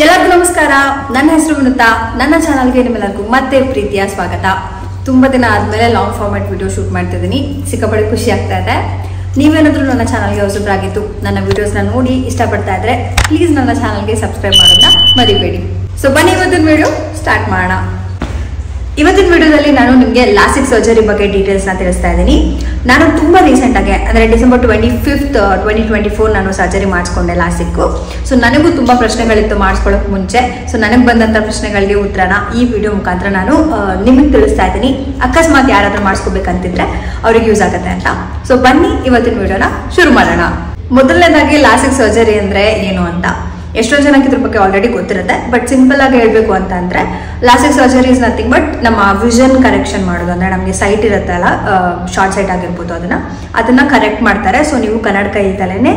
ಎಲ್ಲರಿಗೂ ನಮಸ್ಕಾರ. ನನ್ನ ಹೆಸರು ವಿನುತಾ. ನನ್ನ ಚಾನಲ್ಗೆ ನಿಮ್ಮೆಲ್ಲರಿಗೂ ಮತ್ತೆ ಪ್ರೀತಿಯ ಸ್ವಾಗತ. ತುಂಬಾ ದಿನ ಆದ್ಮೇಲೆ ಲಾಂಗ್ ಫಾರ್ಮ್ಯಾಟ್ ವಿಡಿಯೋ ಶೂಟ್ ಮಾಡ್ತಿದ್ದೀನಿ. ಸಿಕ್ಕಾಪಟ್ಟೆ ಖುಷಿ ಆಗ್ತಾ ಇದೆ. ನೀವೇನಾದ್ರೂ ನನ್ನ ಚಾನಲ್ಗೆ ಹೊಸಬ್ರಾಗಿತ್ತು ನನ್ನ ವಿಡಿಯೋಸ್ನ ನೋಡಿ ಇಷ್ಟಪಡ್ತಾ ಇದ್ರೆ ಪ್ಲೀಸ್ ನನ್ನ ಚಾನಲ್ಗೆ ಸಬ್ಸ್ಕ್ರೈಬ್ ಮಾಡೋದನ್ನ ಮರಿಬೇಡಿ. ಸೊ ಬನ್ನಿ ಇವತ್ತಿನ ವಿಡಿಯೋ ಸ್ಟಾರ್ಟ್ ಮಾಡೋಣ. ಇವತ್ತಿನ ವಿಡಿಯೋದಲ್ಲಿ ನಾನು ನಿಮಗೆ ಲಾಸಿಕ್ ಸರ್ಜರಿ ಬಗ್ಗೆ ಡೀಟೇಲ್ಸ್ನ ತಿಳಿಸ್ತಾ ಇದ್ದೀನಿ. ನಾನು ತುಂಬಾ ರೀಸೆಂಟ್ ಆಗಿ ಅಂದರೆ ಡಿಸೆಂಬರ್ 25th 2024 ನಾನು ಸರ್ಜರಿ ಮಾಡಿಸ್ಕೊಂಡೆ ಲಾಸಿಕ್. ಸೊ ನನಗೂ ತುಂಬಾ ಪ್ರಶ್ನೆಗಳಿತ್ತು ಮಾಡಿಸ್ಕೊಳ್ಳೋಕೆ ಮುಂಚೆ. ಸೊ ನನಗೆ ಬಂದಂಥ ಪ್ರಶ್ನೆಗಳಿಗೆ ಉತ್ತರನ ಈ ವಿಡಿಯೋ ಮುಖಾಂತರ ನಾನು ನಿಮಗೆ ತಿಳಿಸ್ತಾ ಇದ್ದೀನಿ. ಅಕಸ್ಮಾತ್ ಯಾರಾದ್ರೂ ಮಾಡಿಸ್ಕೋಬೇಕಂತಿದ್ರೆ ಅವ್ರಿಗೆ ಯೂಸ್ ಆಗುತ್ತೆ ಅಂತ. ಸೊ ಬನ್ನಿ ಇವತ್ತಿನ ವಿಡಿಯೋನ ಶುರು ಮಾಡೋಣ. ಮೊದಲನೇದಾಗಿ ಲಾಸಿಕ್ ಸರ್ಜರಿ ಅಂದ್ರೆ ಏನು ಅಂತ ಎಷ್ಟೋ ಜನಕ್ಕೆ ಇದ್ರ ಬಗ್ಗೆ ಆಲ್ರೆಡಿ ಗೊತ್ತಿರುತ್ತೆ. ಬಟ್ ಸಿಂಪಲ್ ಆಗಿ ಹೇಳ್ಬೇಕು ಅಂತ ಅಂದ್ರೆ LASIK surgery is nothing but ನಮ್ಮ ವಿಷನ್ ಕರೆಕ್ಷನ್ ಮಾಡೋದು. ಅಂದ್ರೆ ನಮಗೆ ಸೈಟ್ ಇರುತ್ತೆ ಅಲ್ಲ, ಶಾರ್ಟ್ ಸೈಟ್ ಆಗಿರ್ಬೋದು, ಅದನ್ನ ಕರೆಕ್ಟ್ ಮಾಡ್ತಾರೆ. ಸೊ ನೀವು ಕನ್ನಡಕ ಇಲ್ದಲೇನೆ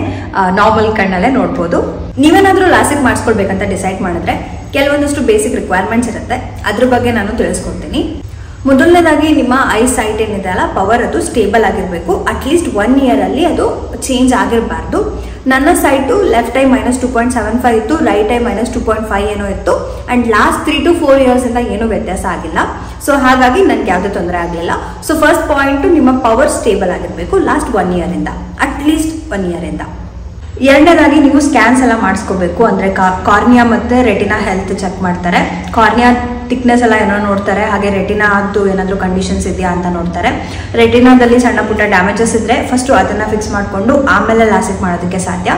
ನಾರ್ಮಲ್ ಕಣ್ಣಲ್ಲೇ ನೋಡ್ಬೋದು. ನೀವೇನಾದ್ರೂ ಲಾಸಿಕ್ ಮಾಡಿಸ್ಕೊಳ್ಬೇಕಂತ ಡಿಸೈಡ್ ಮಾಡಿದ್ರೆ ಕೆಲವೊಂದಷ್ಟು ಬೇಸಿಕ್ ರಿಕ್ವೈರ್ಮೆಂಟ್ಸ್ ಇರುತ್ತೆ. ಅದ್ರ ಬಗ್ಗೆ ನಾನು ತಿಳಿಸ್ಕೊಡ್ತೀನಿ. ಮೊದಲನೇದಾಗಿ ನಿಮ್ಮ ಐ ಸೈಟ್ ಏನಿದೆ ಅಲ್ಲ, ಪವರ್ ಅದು ಸ್ಟೇಬಲ್ ಆಗಿರಬೇಕು. ಅಟ್ಲೀಸ್ಟ್ 1 year ಅಲ್ಲಿ ಅದು ಚೇಂಜ್ ಆಗಿರಬಾರ್ದು. ನನ್ನ ಸೈಟು ಲೆಫ್ಟ್ ಐ -2.75 ಇತ್ತು, ರೈಟ್ ಐ -2.5 ಏನೋ ಇತ್ತು. ಅಂಡ್ ಲಾಸ್ಟ್ 3 to 4 years ಇಂದ ಏನೂ ವ್ಯತ್ಯಾಸ ಆಗಿಲ್ಲ. ಸೊ ಹಾಗಾಗಿ ನನ್ಗೆ ಯಾವುದೇ ತೊಂದರೆ ಆಗಲಿಲ್ಲ. ಸೊ ಫಸ್ಟ್ ಪಾಯಿಂಟ್, ನಿಮ್ಮ ಪವರ್ ಸ್ಟೇಬಲ್ ಆಗಿರಬೇಕು ಲಾಸ್ಟ್ 1 year ಇಂದ, ಅಟ್ಲೀಸ್ಟ್ 1 year ಇಂದ. ಎರಡನೇದಾಗಿ ನೀವು ಸ್ಕ್ಯಾನ್ಸ್ ಎಲ್ಲ ಮಾಡಿಸ್ಕೋಬೇಕು. ಅಂದರೆ ಕಾರ್ನಿಯಾ ಮತ್ತು ರೆಟಿನಾ ಹೆಲ್ತ್ ಚೆಕ್ ಮಾಡ್ತಾರೆ. ಕಾರ್ನಿಯಾ ಥಿಕ್ನೆಸ್ ಎಲ್ಲ ಏನೋ ನೋಡ್ತಾರೆ, ಹಾಗೆ ರೆಟಿನಾ ಅದು ಏನಾದರೂ ಕಂಡೀಷನ್ಸ್ ಇದೆಯಾ ಅಂತ ನೋಡ್ತಾರೆ. ರೆಟಿನಾದಲ್ಲಿ ಸಣ್ಣ ಪುಟ್ಟ ಡ್ಯಾಮೇಜಸ್ ಇದ್ದರೆ ಫಸ್ಟು ಅದನ್ನು ಫಿಕ್ಸ್ ಮಾಡಿಕೊಂಡು ಆಮೇಲೆ ಲಾಸಿಕ್ ಮಾಡೋದಕ್ಕೆ ಸಾಧ್ಯ.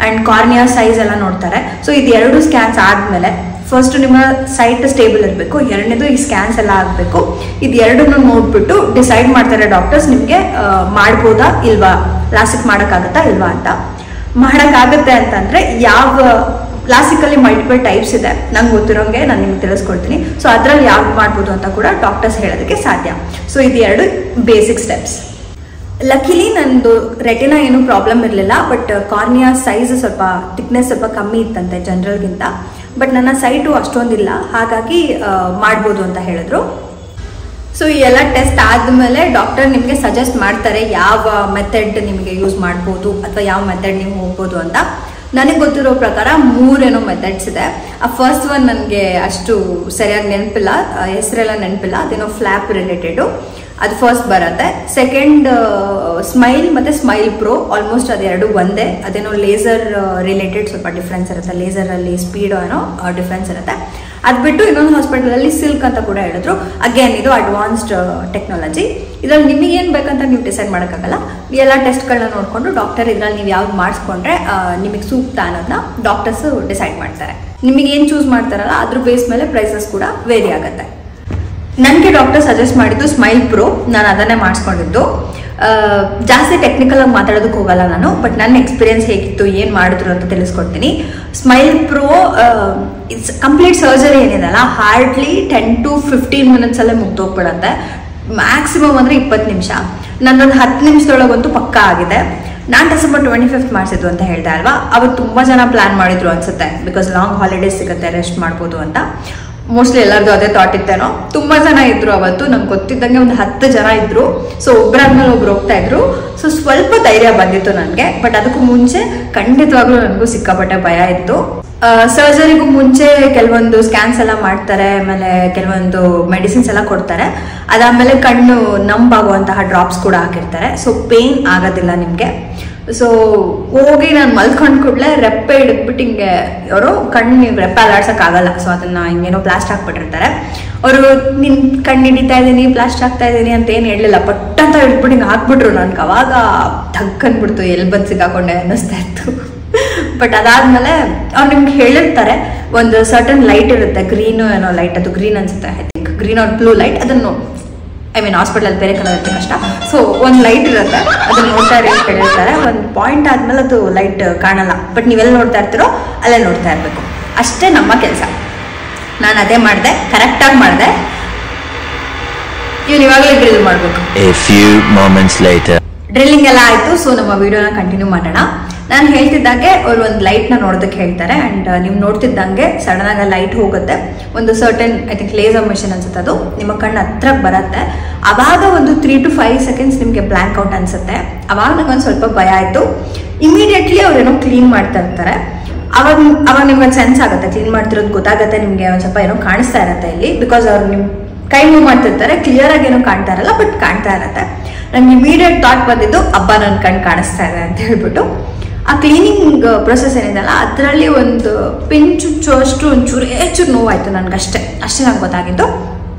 ಆ್ಯಂಡ್ ಕಾರ್ನಿಯಾ ಸೈಜ್ ಎಲ್ಲ ನೋಡ್ತಾರೆ. ಸೊ ಇದು 2 ಸ್ಕ್ಯಾನ್ಸ್ ಆದಮೇಲೆ ಫಸ್ಟ್ ನಿಮ್ಮ ಸೈಟ್ ಸ್ಟೇಬಲ್ ಇರಬೇಕು, ಎರಡನೇದು ಈ ಸ್ಕ್ಯಾನ್ಸ್ ಎಲ್ಲ ಆಗಬೇಕು. ಇದು ಎರಡನ್ನೂ ನೋಡ್ಬಿಟ್ಟು ಡಿಸೈಡ್ ಮಾಡ್ತಾರೆ ಡಾಕ್ಟರ್ಸ್ ನಿಮಗೆ ಮಾಡ್ಬೋದಾ ಇಲ್ವಾ, ಲಾಸಿಕ್ ಮಾಡೋಕ್ಕಾಗತ್ತಾ ಇಲ್ವಾ ಅಂತ. ಮಾಡೋಕ್ಕಾಗುತ್ತೆ ಅಂತಂದರೆ ಯಾವ ಲಾಸಿಕಲ್ಲಿ ಮಲ್ಟಿಪಲ್ ಟೈಪ್ಸ್ ಇದೆ, ನಂಗೆ ಗೊತ್ತಿರೋಂಗೆ ನಾನು ನಿಮ್ಗೆ ತಿಳಿಸ್ಕೊಡ್ತೀನಿ. ಸೊ ಅದರಲ್ಲಿ ಯಾವ್ದು ಮಾಡ್ಬೋದು ಅಂತ ಕೂಡ ಡಾಕ್ಟರ್ಸ್ ಹೇಳೋದಕ್ಕೆ ಸಾಧ್ಯ. ಸೊ ಇದು 2 ಬೇಸಿಕ್ ಸ್ಟೆಪ್ಸ್. ಲಕ್ಕಿಲಿ ನಂದು ರೆಟಿನಾ ಏನೂ ಪ್ರಾಬ್ಲಮ್ ಇರಲಿಲ್ಲ. ಬಟ್ ಕಾರ್ನಿಯಾ ಸೈಜ್ ಸ್ವಲ್ಪ ಥಿಕ್ನೆಸ್ ಸ್ವಲ್ಪ ಕಮ್ಮಿ ಇತ್ತಂತೆ ಜನರಲ್ಗಿಂತ. ಬಟ್ ನನ್ನ ಸೈಟು ಅಷ್ಟೊಂದಿಲ್ಲ, ಹಾಗಾಗಿ ಮಾಡ್ಬೋದು ಅಂತ ಹೇಳಿದ್ರು. ಸೊ ಈ ಎಲ್ಲ ಟೆಸ್ಟ್ ಆದಮೇಲೆ ಡಾಕ್ಟರ್ ನಿಮಗೆ ಸಜೆಸ್ಟ್ ಮಾಡ್ತಾರೆ ಯಾವ ಮೆಥಡ್ ನಿಮಗೆ ಯೂಸ್ ಮಾಡ್ಬೋದು ಅಥವಾ ಯಾವ ಮೆಥಡ್ ನೀವು ಹೋಗ್ಬೋದು ಅಂತ. ನನಗೆ ಗೊತ್ತಿರೋ ಪ್ರಕಾರ 3 ಮೆಥಡ್ಸ್ ಇದೆ. ಆ ಫಸ್ಟ್ ಒನ್ ನನಗೆ ಅಷ್ಟು ಸರಿಯಾಗಿ ನೆನಪಿಲ್ಲ, ಹೆಸರೆಲ್ಲ ನೆನಪಿಲ್ಲ. ಅದೇನೋ ಫ್ಲ್ಯಾಪ್ ರಿಲೇಟೆಡು, ಅದು ಫಸ್ಟ್ ಬರುತ್ತೆ. ಸೆಕೆಂಡ್ ಸ್ಮೈಲ್ ಮತ್ತು ಸ್ಮೈಲ್ ಪ್ರೋ, ಆಲ್ಮೋಸ್ಟ್ ಅದು 2 ಒಂದೇ. ಅದೇನೋ ಲೇಸರ್ ರಿಲೇಟೆಡ್ ಸ್ವಲ್ಪ ಡಿಫ್ರೆನ್ಸ್ ಇರುತ್ತೆ, ಲೇಸರಲ್ಲಿ ಸ್ಪೀಡ್ ಏನೋ ಡಿಫ್ರೆನ್ಸ್ ಇರುತ್ತೆ. ಅದು ಬಿಟ್ಟು ಇನ್ನೊಂದು ಹಾಸ್ಪಿಟಲಲ್ಲಿ ಸಿಲ್ಕ್ ಅಂತ ಕೂಡ ಹೇಳಿದ್ರು. ಅಗೇನ್ ಇದು ಅಡ್ವಾನ್ಸ್ಡ್ ಟೆಕ್ನಾಲಜಿ. ಇದರಲ್ಲಿ ನಿಮಗೆ ಏನು ಬೇಕಂತ ನೀವು ಡಿಸೈಡ್ ಮಾಡೋಕ್ಕಾಗಲ್ಲ. ಎಲ್ಲ ಟೆಸ್ಟ್ಗಳನ್ನ ನೋಡಿಕೊಂಡು ಡಾಕ್ಟರ್ ಇದರಲ್ಲಿ ನೀವು ಯಾವ್ದು ಮಾಡಿಸ್ಕೊಂಡ್ರೆ ನಿಮಗೆ ಸೂಕ್ತ ಅನ್ನೋದನ್ನ ಡಾಕ್ಟರ್ಸ್ ಡಿಸೈಡ್ ಮಾಡ್ತಾರೆ. ನಿಮಗೆ ಏನು ಚೂಸ್ ಮಾಡ್ತಾರಲ್ಲ ಅದ್ರ ಬೇಸ್ ಮೇಲೆ ಪ್ರೈಸಸ್ ಕೂಡ ವೇರಿ ಆಗುತ್ತೆ. ನನಗೆ ಡಾಕ್ಟರ್ ಸಜೆಸ್ಟ್ ಮಾಡಿದ್ದು ಸ್ಮೈಲ್ ಪ್ರೋ, ನಾನು ಅದನ್ನೇ ಮಾಡಿಸ್ಕೊಂಡಿದ್ದು. ಜಾಸ್ತಿ ಟೆಕ್ನಿಕಲ್ ಆಗಿ ಮಾತಾಡೋದಕ್ಕೆ ಹೋಗಲ್ಲ ನಾನು, ಬಟ್ ನನ್ನ ಎಕ್ಸ್ಪೀರಿಯನ್ಸ್ ಹೇಗಿತ್ತು, ಏನು ಮಾಡಿದ್ರು ಅಂತ ತಿಳಿಸ್ಕೊಡ್ತೀನಿ. Smile pro it's complete surgery ಏನಿದೆಲ್ಲ ಹಾರ್ಡ್ಲಿ 10 to 15 minutes ಅಲ್ಲೇ ಮುಗ್ದೋಗ್ಬಿಡುತ್ತೆ. ಮ್ಯಾಕ್ಸಿಮಮ್ ಅಂದರೆ 20 ನಿಮಿಷ. ನನ್ನೊಂದು 10 ನಿಮಿಷದೊಳಗಂತೂ ಪಕ್ಕಾ ಆಗಿದೆ. ನಾನು ಡಿಸೆಂಬರ್ 25th ಮಾಡಿಸಿದ್ದು ಅಂತ ಹೇಳ್ದೆ ಅಲ್ವಾ, ಅವತ್ತು ತುಂಬ ಜನ ಪ್ಲ್ಯಾನ್ ಮಾಡಿದ್ರು ಅನ್ಸುತ್ತೆ. ಬಿಕಾಸ್ ಲಾಂಗ್ ಹಾಲಿಡೇಸ್ ಸಿಗುತ್ತೆ, ರೆಸ್ಟ್ ಮಾಡ್ಬೋದು ಅಂತ. ಮೋಸ್ಟ್ಲಿ ಎಲ್ಲರದು ಅದೇ ಥಾಟ್ ಇತ್ತೇನೋ. ತುಂಬ ಜನ ಇದ್ರು ಅವತ್ತು, ನಮ್ಗೆ ಗೊತ್ತಿದ್ದಂಗೆ ಒಂದು 10 ಜನ ಇದ್ರು. ಸೊ ಒಬ್ಬರಾದ್ಮೇಲೆ ಒಬ್ರು ಹೋಗ್ತಾ ಇದ್ರು. ಸೊ ಸ್ವಲ್ಪ ಧೈರ್ಯ ಬಂದಿತ್ತು ನನಗೆ. ಬಟ್ ಅದಕ್ಕೂ ಮುಂಚೆ ಖಂಡಿತವಾಗ್ಲೂ ನನಗೂ ಸಿಕ್ಕಾಪಟ್ಟೆ ಭಯ ಇತ್ತು. ಸರ್ಜರಿಗೂ ಮುಂಚೆ ಕೆಲವೊಂದು ಸ್ಕ್ಯಾನ್ಸ್ ಎಲ್ಲ ಮಾಡ್ತಾರೆ, ಆಮೇಲೆ ಕೆಲವೊಂದು ಮೆಡಿಸಿನ್ಸ್ ಎಲ್ಲ ಕೊಡ್ತಾರೆ. ಅದಾದಮೇಲೆ ಕಣ್ಣು ನಂಬಾಗುವಂತಹ ಡ್ರಾಪ್ಸ್ ಕೂಡ ಹಾಕಿರ್ತಾರೆ. ಸೊ ಪೇನ್ ಆಗೋದಿಲ್ಲ ನಿಮಗೆ. ಸೊ ಹೋಗಿ ನಾನು ಮಲ್ಕೊಂಡು ಕೂಡಲೇ ರೆಪ್ಪೆ ಹಿಡಿದ್ಬಿಟ್ಟು ಹಿಂಗೆ ಅವರು ಕಣ್ಣು ರೆಪ್ಪೆ ಅಲಾಡ್ಸೋಕ್ಕಾಗಲ್ಲ. ಸೊ ಅದನ್ನು ಹಿಂಗೇನೋ ಪ್ಲಾಸ್ಟ್ ಹಾಕ್ಬಿಟ್ಟಿರ್ತಾರೆ. ಅವರು ನಿನ್ನ ಕಣ್ಣು ಹಿಡಿತಾ ಇದ್ದೀನಿ, ಪ್ಲಾಸ್ಟ್ ಹಾಕ್ತಾ ಇದ್ದೀನಿ ಅಂತ ಏನು ಹೇಳಲಿಲ್ಲ, ಪಟ್ ಅಂತ ಹಿಡ್ಬಿಟ್ಟು ಹಿಂಗೆ ಹಾಕ್ಬಿಟ್ರು. ನನಗೆ ಅವಾಗ ತಕ್ಕನ್ಬಿಡ್ತು, ಎಲ್ಲಿ ಬಂದು ಸಿಕ್ಕಾಕೊಂಡೆ ಅನ್ನಿಸ್ತಾ ಇತ್ತು. ಬಟ್ ಅದಾದಮೇಲೆ ಅವ್ರು ನಿಮ್ಗೆ ಹೇಳಿರ್ತಾರೆ ಒಂದು ಸರ್ಟನ್ ಲೈಟ್ ಇರುತ್ತೆ, ಗ್ರೀನು ಏನೋ ಲೈಟ್, ಅದು ಗ್ರೀನ್ ಅನ್ಸುತ್ತೆ, I think green or blue light. ಅದನ್ನು ಹಾಸ್ಪಿಟಲ್ ಬೇರೆ ಕಲರ್ ಇರುತ್ತೆ ಕಷ್ಟ. ಸೊ ಒಂದು ಲೈಟ್ ಇರುತ್ತೆ, ಅದನ್ನ ನೋಡ್ತಾ ಇರಿ ಅಂತ ಹೇಳಿರ್ತಾರೆ. ಒಂದು ಪಾಯಿಂಟ್ ಆದ್ಮೇಲೆ ಅದು ಲೈಟ್ ಕಾಣಲ್ಲ, ಬಟ್ ನೀವೆಲ್ಲ ನೋಡ್ತಾ ಇರ್ತೀರೋ ಅಲ್ಲೇ ನೋಡ್ತಾ ಇರಬೇಕು. ಅಷ್ಟೇ ನಮ್ಮ ಕೆಲಸ. ನಾನು ಅದೇ ಮಾಡಿದೆ, ಕರೆಕ್ಟಾಗಿ ಮಾಡಿದೆ. ಇವಾಗಲೇ ಡ್ರಿಲ್ ಮಾಡಬೇಕು. ಡ್ರಿಲ್ಲಿಂಗ್ ಎಲ್ಲ ಆಯಿತು. ಸೊ ನಮ್ಮ ವಿಡಿಯೋನ ಕಂಟಿನ್ಯೂ ಮಾಡೋಣ. ನಾನು ಹೇಳ್ತಿದ್ದಾಗೆ ಅವ್ರು ಒಂದು ಲೈಟ್ನ ನೋಡೋದಕ್ಕೆ ಹೇಳ್ತಾರೆ. ಆ್ಯಂಡ್ ನೀವು ನೋಡ್ತಿದ್ದಂಗೆ ಸಡನ್ನಾಗಿ ಲೈಟ್ ಹೋಗುತ್ತೆ. ಒಂದು certain I think laser machine ಅನ್ಸುತ್ತೆ, ಅದು ನಿಮ್ಮ ಕಣ್ಣು ಹತ್ರಕ್ಕೆ ಬರುತ್ತೆ. ಆವಾಗ ಒಂದು 3 to 5 seconds ನಿಮಗೆ ಬ್ಲ್ಯಾಂಕ್ ಔಟ್ ಅನ್ಸುತ್ತೆ. ಅವಾಗ ನಂಗೊಂದು ಸ್ವಲ್ಪ ಭಯ ಆಯಿತು. ಇಮಿಡಿಯೇಟ್ಲಿ ಅವ್ರೇನೋ ಕ್ಲೀನ್ ಮಾಡ್ತಾ ಇರ್ತಾರೆ. ಅವಾಗ ನಿಮ್ಗೆ ಸೆನ್ಸ್ ಆಗುತ್ತೆ, ಕ್ಲೀನ್ ಮಾಡ್ತಿರೋದು ಗೊತ್ತಾಗುತ್ತೆ ನಿಮ್ಗೆ. ಒಂದು ಸ್ವಲ್ಪ ಏನೋ ಕಾಣಿಸ್ತಾ ಇರತ್ತೆ ಇಲ್ಲಿ, ಬಿಕಾಸ್ ಅವ್ರು ನಿಮ್ ಕೈ ಮೂವ್ ಮಾಡ್ತಿರ್ತಾರೆ, ಕ್ಲಿಯರ್ ಆಗಿ ಏನೋ ಕಾಣ್ತಾ ಇರಲ್ಲ, ಬಟ್ ಕಾಣ್ತಾ ಇರತ್ತೆ. ನಂಗೆ ಇಮಿಡಿಯೇಟ್ ಥಾಟ್ ಬಂದಿದ್ದು ಹಬ್ಬ ನನ್ನ ಕಣ್ಣು ಕಾಣಿಸ್ತಾ ಇದೆ ಅಂತ ಹೇಳ್ಬಿಟ್ಟು. ಆ ಕ್ಲೀನಿಂಗ್ ಪ್ರೊಸೆಸ್ ಏನಿದೆಲ್ಲ ಅದರಲ್ಲಿ ಒಂದು ಪಿಂಚು ಅಷ್ಟು ಒಂಚೂರು ನೋವಾಯ್ತು ನನಗಷ್ಟೇ ನಂಗೆ ಗೊತ್ತಾಗಿದ್ದು.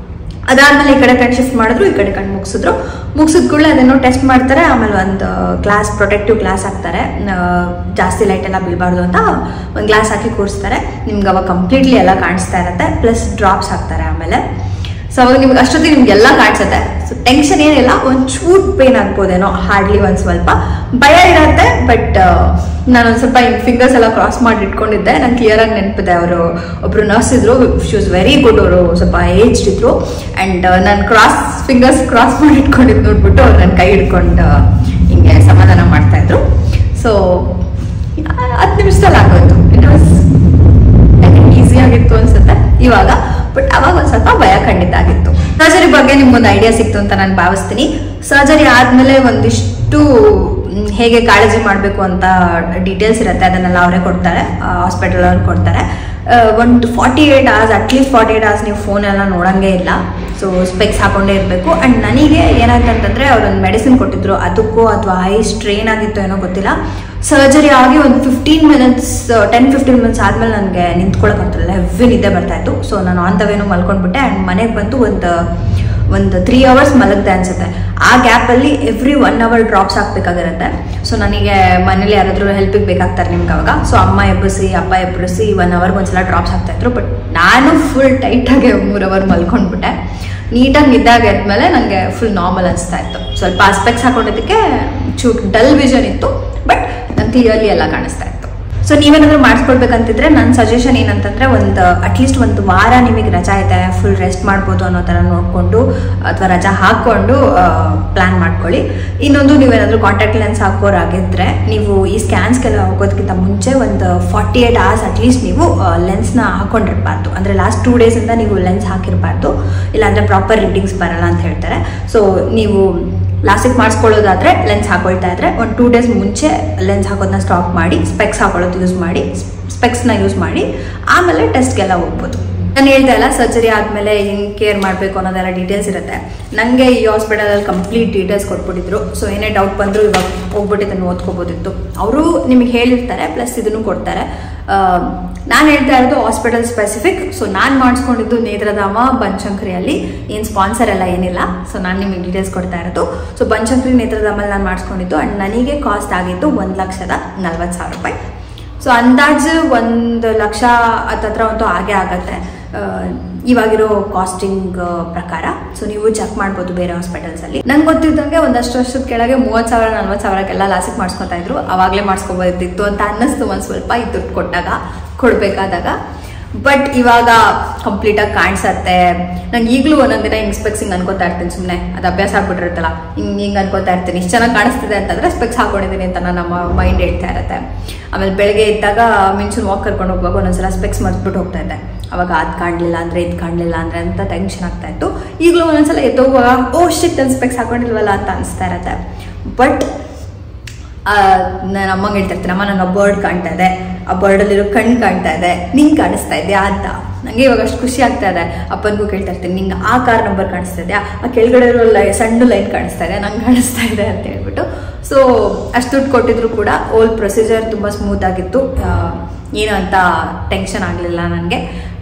ಅದಾದ್ಮೇಲೆ ಈ ಕಡೆ ಕಣ್ಣು ಶಿಫ್ಟ್ ಮಾಡಿದ್ರು, ಈ ಕಡೆ ಕಣ್ಣು ಮುಗಿಸಿದ ಕೂಡಲೇ ಅದೇನೋ ಟೆಸ್ಟ್ ಮಾಡ್ತಾರೆ. ಆಮೇಲೆ ಒಂದು ಗ್ಲಾಸ್, ಪ್ರೊಟೆಕ್ಟಿವ್ ಗ್ಲಾಸ್ ಹಾಕ್ತಾರೆ, ಜಾಸ್ತಿ ಲೈಟ್ ಎಲ್ಲ ಬೀಳಬಾರ್ದು ಅಂತ ಒಂದು ಗ್ಲಾಸ್ ಹಾಕಿ ಕೂರಿಸ್ತಾರೆ. ನಿಮ್ಗೆ ಅವಾಗ ಕಂಪ್ಲೀಟ್ಲಿ ಎಲ್ಲ ಕಾಣಿಸ್ತಾ ಇರುತ್ತೆ, ಪ್ಲಸ್ ಡ್ರಾಪ್ಸ್ ಹಾಕ್ತಾರೆ ಆಮೇಲೆ. ಸೊ ಅವಾಗ ನಿಮ್ಗೆ ಅಷ್ಟೊತ್ತಿಗೆ ನಿಮ್ಗೆಲ್ಲ ಕಾಣಿಸುತ್ತೆ. ಸೊ ಟೆನ್ಷನ್ ಏನಿಲ್ಲ, ಒಂದು ಚೂಟ್ ಪೇನ್ ಆಗ್ಬೋದೇನೋ, ಹಾರ್ಡ್ಲಿ ಒಂದು ಸ್ವಲ್ಪ ಭಯ ಇರುತ್ತೆ. ಬಟ್ ನಾನೊಂದು ಸ್ವಲ್ಪ ಫಿಂಗರ್ಸ್ ಎಲ್ಲ ಕ್ರಾಸ್ ಮಾಡಿ ಇಟ್ಕೊಂಡಿದ್ದೆ. ನಂಗೆ ಕ್ಲಿಯರಾಗಿ ನೆನಪಿದೆ, ಅವರು ಒಬ್ರು ನರ್ಸ್ ಇದ್ರು, ಶಿ ವಾಸ್ ವೆರಿ ಗುಡ್. ಅವರು ಸ್ವಲ್ಪ ಏಜ್ಡ್ ಇದ್ರು ಆ್ಯಂಡ್ ನಾನು ಫಿಂಗರ್ಸ್ ಕ್ರಾಸ್ ಮಾಡಿ ಇಟ್ಕೊಂಡಿದ್ದು ನೋಡ್ಬಿಟ್ಟು ಅವ್ರು ನನ್ನ ಕೈ ಹಿಡ್ಕೊಂಡು ಹಿಂಗೆ ಸಮಾಧಾನ ಮಾಡ್ತಾ ಇದ್ರು. ಸೊ 10 ನಿಮಿಷದಲ್ಲಿ ಆಗೋಯ್ತು. ಇಟ್ ವಾಸ್ ಈಸಿಯಾಗಿತ್ತು ಅನ್ಸುತ್ತೆ ಇವಾಗ, ಬಟ್ ಅವಾಗ ಒಂದು ಸ್ವಲ್ಪ ಭಯ ಖಂಡಿತ ಆಗಿತ್ತು. ಸರ್ಜರಿ ಬಗ್ಗೆ ನಿಮ್ಗೊಂದು ಐಡಿಯಾ ಸಿಕ್ತು ಅಂತ ನಾನು ಭಾವಿಸ್ತೀನಿ. ಸರ್ಜರಿ ಆದಮೇಲೆ ಒಂದಿಷ್ಟು ಹೇಗೆ ಕಾಳಜಿ ಮಾಡಬೇಕು ಅಂತ ಡೀಟೇಲ್ಸ್ ಇರುತ್ತೆ, ಅದನ್ನೆಲ್ಲ ಅವರೇ ಕೊಡ್ತಾರೆ, ಹಾಸ್ಪಿಟಲ್ ಅವ್ರು ಕೊಡ್ತಾರೆ. ಒಂದು 48 hours, ಅಟ್ಲೀಸ್ಟ್ 48 hours ನೀವು ಫೋನೆಲ್ಲ ನೋಡೋಂಗೇ ಇಲ್ಲ. ಸೊ ಸ್ಪೆಕ್ಸ್ ಹಾಕೊಂಡೇ ಇರಬೇಕು. ಆ್ಯಂಡ್ ನನಗೆ ಏನಾಯ್ತಂತಂದರೆ ಅವರೊಂದು ಮೆಡಿಸಿನ್ ಕೊಟ್ಟಿದ್ರು, ಅದಕ್ಕೂ ಅಥವಾ ಐ ಸ್ಟ್ರೇನ್ ಆಗಿತ್ತು ಏನೋ ಗೊತ್ತಿಲ್ಲ. ಸರ್ಜರಿ ಆಗಿ ಒಂದು 10-15 ಮಿನಿಟ್ಸ್ ಆದಮೇಲೆ ನನಗೆ ನಿಂತ್ಕೊಳ್ಳೋಕ್ಕಾಗ್ತಿಲ್ಲ, ಹೆವಿ ನಿದ್ದೆ ಬರ್ತಾಯಿತ್ತು. ಸೊ ನಾನು ಆನ್ ದ ವೇನೂ ಮಲ್ಕೊಂಡ್ಬಿಟ್ಟೆ. ಆ್ಯಂಡ್ ಮನೆಗೆ ಬಂತು ಒಂದು 3 hours ಮಲಗಿದೆ ಅನ್ಸುತ್ತೆ. ಆ ಗ್ಯಾಪಲ್ಲಿ ಎವ್ರಿ 1 hour ಡ್ರಾಪ್ಸ್ ಹಾಕ್ಬೇಕಾಗಿರುತ್ತೆ. ಸೊ ನನಗೆ ಮನೇಲಿ ಯಾರಾದರೂ ಹೆಲ್ಪಿಗೆ ಬೇಕಾಗ್ತಾರೆ ನಿಮ್ಗೆ ಅವಾಗ. ಸೊ ಅಮ್ಮ ಎಬ್ಬರಿಸಿ ಅಪ್ಪ ಎಬ್ಬರಿಸಿ 1 hour ಒಂದ್ಸಲ ಡ್ರಾಪ್ಸ್ ಹಾಕ್ತಾಯಿದ್ರು. ಬಟ್ ನಾನು ಫುಲ್ ಟೈಟಾಗಿ 3 hour ಮಲ್ಕೊಂಡ್ಬಿಟ್ಟೆ. ನೀಟಾಗಿ ನಿದ್ದಾಗ ಎದ್ಮೇಲೆ ನನಗೆ ಫುಲ್ ನಾರ್ಮಲ್ ಅನಿಸ್ತಾ ಇತ್ತು. ಸ್ವಲ್ಪ ಸ್ಪೆಕ್ಸ್ ಹಾಕೊಂಡಿದ್ದಕ್ಕೆ ಡಲ್ ವಿಷನ್ ಇತ್ತು, ಬಟ್ ನಾನು ಕ್ಲಿಯರ್ಲಿ ಎಲ್ಲ ಕಾಣಿಸ್ತಾ ಇತ್ತು. ಸೊ ನೀವೇನಾದರೂ ಮಾಡಿಸ್ಕೊಳ್ಬೇಕಂತಿದ್ರೆ ನನ್ನ ಸಜೆಷನ್ ಏನಂತಂದರೆ, ಅಟ್ಲೀಸ್ಟ್ ಒಂದು ವಾರ ನಿಮಗೆ ರಜಾ ಇದೆ, ಫುಲ್ ರೆಸ್ಟ್ ಮಾಡ್ಬೋದು ಅನ್ನೋ ಥರ ನೋಡಿಕೊಂಡು ಅಥವಾ ರಜಾ ಹಾಕ್ಕೊಂಡು ಪ್ಲ್ಯಾನ್ ಮಾಡ್ಕೊಳ್ಳಿ. ಇನ್ನೊಂದು, ನೀವೇನಾದರೂ ಕಾಂಟ್ಯಾಕ್ಟ್ ಲೆನ್ಸ್ ಹಾಕೋರಾಗಿದ್ದರೆ ನೀವು ಈ ಸ್ಕ್ಯಾನ್ಸ್ಗೆಲ್ಲ ಹೋಗೋದಕ್ಕಿಂತ ಮುಂಚೆ ಒಂದು 48 hours ಅಟ್ಲೀಸ್ಟ್ ನೀವು ಲೆನ್ಸ್ನ ಹಾಕ್ಕೊಂಡಿರಬಾರ್ದು. ಅಂದರೆ ಲಾಸ್ಟ್ 2 days ನೀವು ಲೆನ್ಸ್ ಹಾಕಿರಬಾರ್ದು, ಇಲ್ಲಾಂದರೆ ಪ್ರಾಪರ್ ರೀಡಿಂಗ್ಸ್ ಬರಲ್ಲ ಅಂತ ಹೇಳ್ತಾರೆ. ಸೊ ನೀವು ಲಾಸಿಕ್ ಮಾಡಿಸ್ಕೊಳ್ಳೋದಾದರೆ ಲೆನ್ಸ್ ಹಾಕೊಳ್ತಾ ಇದ್ರೆ ಒಂದು 2 days ಮುಂಚೆ ಲೆನ್ಸ್ ಹಾಕೋದನ್ನ ಸ್ಟಾಪ್ ಮಾಡಿ ಸ್ಪೆಕ್ಸ್ ಹಾಕೊಳ್ಳೋದು ಸ್ಪೆಕ್ಸ್ನ ಯೂಸ್ ಮಾಡಿ ಆಮೇಲೆ ಟೆಸ್ಟ್ಗೆಲ್ಲ ಹೋಗ್ಬೋದು. ನಾನು ಹೇಳ್ತಾ ಇಲ್ಲ, ಸರ್ಜರಿ ಆದಮೇಲೆ ಹೆಂಗೆ ಕೇರ್ ಮಾಡಬೇಕು ಅನ್ನೋದೆಲ್ಲ ಡೀಟೇಲ್ಸ್ ಇರುತ್ತೆ. ನನಗೆ ಈ ಹಾಸ್ಪಿಟಲಲ್ಲಿ ಕಂಪ್ಲೀಟ್ ಡೀಟೇಲ್ಸ್ ಕೊಟ್ಬಿಟ್ಟಿದ್ರು. ಸೊ ಏನೇ ಡೌಟ್ ಬಂದರೂ ಇವಾಗ ಹೋಗ್ಬಿಟ್ಟು ಇದನ್ನು ಓದ್ಕೋಬೋದಿತ್ತು. ಅವರು ನಿಮಗೆ ಹೇಳಿರ್ತಾರೆ, ಪ್ಲಸ್ ಇದನ್ನು ಕೊಡ್ತಾರೆ. ನಾನು ಹೇಳ್ತಾ ಇರೋದು ಹಾಸ್ಪಿಟಲ್ ಸ್ಪೆಸಿಫಿಕ್. ಸೊ ನಾನು ಮಾಡಿಸ್ಕೊಂಡಿದ್ದು ನೇತ್ರಧಾಮ ಬನಶಂಕರಿಯಲ್ಲಿ, ಏನು ಸ್ಪಾನ್ಸರ್ ಎಲ್ಲ ಏನಿಲ್ಲ. ಸೊ ನಾನು ನಿಮಗೆ ಡೀಟೇಲ್ಸ್ ಕೊಡ್ತಾ ಇರೋದು. ಸೊ ಬನಶಂಕರಿ ನೇತ್ರಧಾಮಲ್ಲಿ ನಾನು ಮಾಡಿಸ್ಕೊಂಡಿದ್ದು. ಆ್ಯಂಡ್ ನನಗೆ ಕಾಸ್ಟ್ ಆಗಿತ್ತು 1,40,000 ರೂಪಾಯಿ. ಸೊ ಅಂದಾಜು 1 ಲಕ್ಷ ಹತ್ತತ್ರ ಅಂತೂ ಆಗೇ ಆಗತ್ತೆ ಇವಾಗಿರೋ ಕಾಸ್ಟಿಂಗ್ ಪ್ರಕಾರ. ಸೊ ನೀವು ಚೆಕ್ ಮಾಡ್ಬೋದು ಬೇರೆ ಹಾಸ್ಪಿಟಲ್ಸಲ್ಲಿ. ನಂಗೆ ಗೊತ್ತಿದ್ದಂಗೆ ಒಂದಷ್ಟು ವರ್ಷದ ಕೆಳಗೆ 30,000-40,000ಕ್ಕೆಲ್ಲ ಲಾಸಿಕ್ ಮಾಡಿಸ್ಕೊತಾ ಇದ್ರು. ಅವಾಗಲೇ ಮಾಡಿಸ್ಕೋಬೋದಿತ್ತು ಅಂತ ಅನ್ನಿಸ್ತು ಒಂದು ಸ್ವಲ್ಪ, ಈ ದುಡ್ಡು ಕೊಡಬೇಕಾದಾಗ. ಬಟ್ ಇವಾಗ ಕಂಪ್ಲೀಟಾಗಿ ಕಾಣಿಸತ್ತೆ. ನಂಗೆ ಈಗಲೂ ಒಂದೊಂದು ದಿನ ಹಿಂಗೆ ಸ್ಪೆಕ್ಸ್ ಹಿಂಗೆ ಅನ್ಕೋತಾ ಇರ್ತೀನಿ, ಸುಮ್ಮನೆ ಅದು ಅಭ್ಯಾಸ ಆಗ್ಬಿಟ್ಟಿರುತ್ತಲ್ಲ, ಹಿಂಗೆ ಅನ್ಕೋತಾ ಇರ್ತೀನಿ. ಇಷ್ಟು ಚೆನ್ನಾಗಿ ಕಾಣಿಸ್ತಿದೆ ಅಂತಂದರೆ ಸ್ಪೆಕ್ಸ್ ಹಾಕೊಂಡಿದ್ದೀನಿ ಅಂತ ನಮ್ಮ ಮೈಂಡ್ ಹೇಳ್ತಾ ಇರುತ್ತೆ. ಆಮೇಲೆ ಬೆಳಗ್ಗೆ ಇದ್ದಾಗ ಮಿಂಚೂನ್ ವಾಕ್ ಕರ್ಕೊಂಡು ಹೋಗುವಾಗ ಒಂದೊಂದ್ಸಲ ಸ್ಪೆಕ್ಸ್ ಮರ್ತ್ಬಿಟ್ಟು ಹೋಗ್ತಾ ಇದ್ದೆ. ಅವಾಗ ಅದು ಕಾಣಲಿಲ್ಲ ಅಂದರೆ ಇದು ಕಾಣಲಿಲ್ಲ ಅಂದರೆ ಅಂತ ಟೆನ್ಷನ್ ಆಗ್ತಾ ಇತ್ತು. ಈಗಲೂ ಒಂದೊಂದ್ಸಲ ಎದ್ದೋಗುವಾಗ ಶಿಟ್ ನನ್ನ ಸ್ಪೆಕ್ಸ್ ಹಾಕೊಂಡಿಲ್ವಲ್ಲ ಅಂತ ಅನಿಸ್ತಾ ಇರುತ್ತೆ. ಬಟ್ ನಾನು ಅಮ್ಮಂಗೆ ಹೇಳ್ತಿರ್ತೀನಿ, ಅಮ್ಮ ನಂಗೆ ಆ ಬರ್ಡ್ ಕಾಣ್ತಾ ಇದೆ, ಆ ಬರ್ಡಲ್ಲಿರೋ ಕಣ್ಣು ಕಾಣ್ತಾ ಇದೆ, ನಿಂಗೆ ಕಾಣಿಸ್ತಾ ಇದೆಯಾ ಅಂತ. ನನಗೆ ಇವಾಗ ಅಷ್ಟು ಖುಷಿ ಆಗ್ತಾ ಇದೆ. ಅಪ್ಪನಿಗೂ ಕೇಳ್ತಾ ಇರ್ತೀನಿ, ನಿಂಗೆ ಆ ಕಾರ್ ನಂಬರ್ ಕಾಣಿಸ್ತಾ ಇದೆಯಾ, ಆ ಕೆಳಗಡೆ ಇರೋ ಸಣ್ಣ ಲೈನ್ ಕಾಣಿಸ್ತಾ ಇದೆ, ನಂಗೆ ಕಾಣಿಸ್ತಾ ಇದೆ ಅಂತ ಹೇಳ್ಬಿಟ್ಟು. ಸೊ ಅಷ್ಟು ದುಡ್ಡು ಕೊಟ್ಟಿದ್ರು ಕೂಡ ಓಲ್ ಪ್ರೊಸೀಜರ್ ತುಂಬ ಸ್ಮೂತ್ ಆಗಿತ್ತು, ಏನು ಅಂತ ಟೆನ್ಷನ್ ಆಗಲಿಲ್ಲ ನನಗೆ.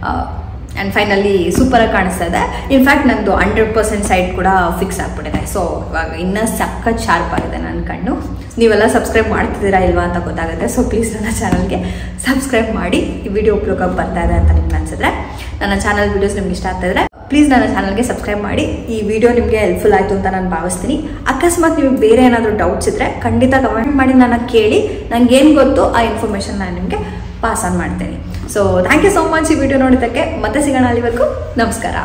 ಆ್ಯಂಡ್ ಫೈನಲಿ ಸೂಪರಾಗಿ ಕಾಣಿಸ್ತಾ ಇದೆ. ಇನ್ಫ್ಯಾಕ್ಟ್ ನಂದು 100% ಸೈಡ್ ಕೂಡ ಫಿಕ್ಸ್ ಆಗಿಬಿಟ್ಟಿದೆ. ಸೊ ಇವಾಗ ಇನ್ನೂ ಸಖತ್ ಶಾರ್ಪ್ ಆಗಿದೆ ನನ್ನ ಕಣ್ಣು. ನೀವೆಲ್ಲ ಸಬ್ಸ್ಕ್ರೈಬ್ ಮಾಡ್ತಿದ್ದೀರಾ ಇಲ್ವಾ ಅಂತ ಗೊತ್ತಾಗುತ್ತೆ. ಸೊ ಪ್ಲೀಸ್ ನನ್ನ ಚಾನಲ್ಗೆ ಸಬ್ಸ್ಕ್ರೈಬ್ ಮಾಡಿ. ಈ ವಿಡಿಯೋ ಉಪಯೋಗಕ್ಕೆ ಬರ್ತಾ ಇದೆ ಅಂತ ನಿಮ್ಗೆ ಅನಿಸಿದ್ರೆ, ನನ್ನ ಚಾನಲ್ ವೀಡಿಯೋಸ್ ನಿಮ್ಗೆ ಇಷ್ಟ ಆಗ್ತಾ ಇದ್ರೆ ಪ್ಲೀಸ್ ನನ್ನ ಚಾನಲ್ಗೆ ಸಬ್ಸ್ಕ್ರೈಬ್ ಮಾಡಿ. ಈ ವಿಡಿಯೋ ನಿಮಗೆ ಹೆಲ್ಪ್ಫುಲ್ ಆಯಿತು ಅಂತ ನಾನು ಭಾವಿಸ್ತೀನಿ. ಅಕಸ್ಮಾತ್ ನಿಮಗೆ ಬೇರೆ ಏನಾದರೂ ಡೌಟ್ಸ್ ಇದ್ದರೆ ಖಂಡಿತ ಕಮೆಂಟ್ ಮಾಡಿ ನನ್ನ ಕೇಳಿ. ನನಗೆ ಏನು ಗೊತ್ತು ಆ ಇನ್ಫಾರ್ಮೇಷನ್ ನಾನು ನಿಮಗೆ ಪಾಸ್ ಆನ್ ಮಾಡ್ತೀನಿ. So thank you so much ಈ ವಿಡಿಯೋ ನೋಡಿದ್ದಕ್ಕೆ. ಮತ್ತೆ ಸಿಗೋಣ, ಅಲ್ಲಿವರೆಗೂ ನಮಸ್ಕಾರ.